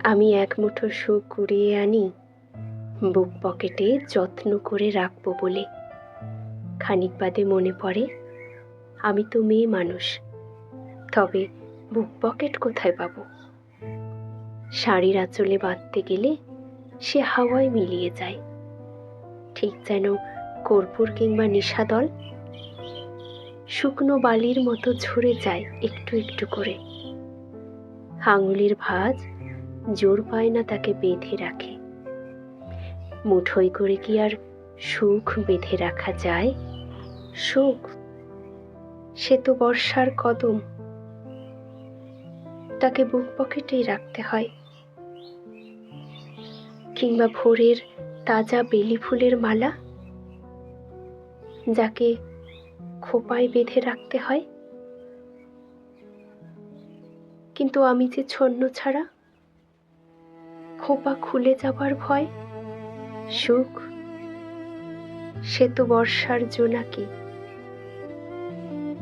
আমি এক মুঠো সুখ কুড়িয়ে আনি বুক পকেটে যত্ন করে রাখবো বলে। খানিক বাদে মনে পড়ে আমি তো মেয়ে মানুষ, তবে বুক পকেট কোথায় পাবো? শাড়ির আঁচলে বাঁধতে গেলে সে হাওয়ায় মিলিয়ে যায়, ঠিক যেন কর্পূর কিংবা নিশাদল শুকনো বালির মতো ঝরে যায় একটু একটু করে। আঙুলের ভাঁজ জোর পায় না তাকে বেঁধে রাখে। মুঠোই করে কি আর সুখ বেঁধে রাখা যায়? সুখ সে তো বর্ষার কদম, তাকে বুক পকেটেই রাখতে হয়। কিংবা ভোরের তাজা বেলি ফুলের মালা, যাকে খোপায় বেঁধে রাখতে হয়। কিন্তু আমি যে ছন্ন ছাড়া, খোপা খুলে যাবার ভয়। সুখ সে তো বর্ষার জোনাকি,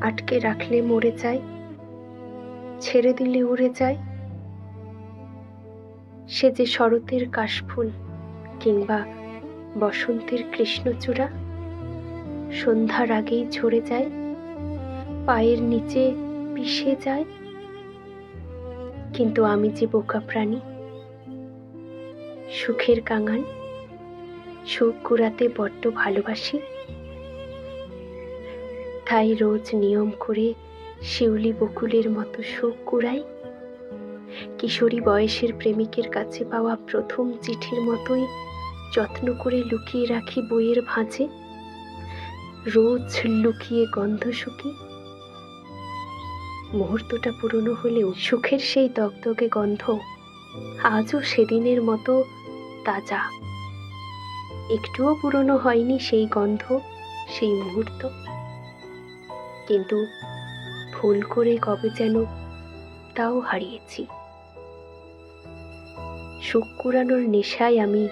আটকে রাখলে মরে যায়, ছেড়ে দিলে উড়ে যায়। সে যে শরতের কাশফুল কিংবা বসন্তের কৃষ্ণচূড়া, সন্ধ্যার আগেই ঝরে যায়, পায়ের নিচে পিষে যায়। কিন্তু আমি যে বোকা প্রাণী, সুখের কাঙাল, সুখ কুড়াতে বড্ড ভালোবাসি। তাই রোজ নিয়ম করে শিউলি বকুলের মতো সুখ কুড়াই। কিশোরী বয়সের প্রেমিকের কাছে পাওয়া প্রথম চিঠির মতোই যত্ন করে লুকিয়ে রাখি বইয়ের ভাঁজে। রোজ লুকিয়ে গন্ধ শুকি। মুহূর্তটা পুরনো হলেও সুখের সেই দগদগে গন্ধ আজও সেদিনের মতো তাজা। একটুও পুরনো হয়নি সেই গন্ধ, সেই মুহূর্ত। কিন্তু ভুল করে কবে যেন তাও হারিয়েছি। সুখ কুড়ানোর নেশায় আমি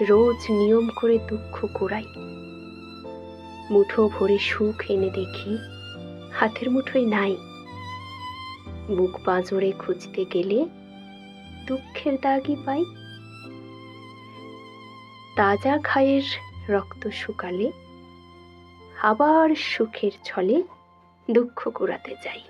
রোজ নিয়ম করে দুঃখ কুড়াই। মুঠো ভরে সুখ এনে দেখি হাতের মুঠোয় নাই। বুক পাঁজরে খুঁজতে গেলে দুঃখের দাগই পাই। তাজা ঘায়ের রক্ত শুকালে আবার সুখের ছলে দুঃখ কুড়াতে যাই।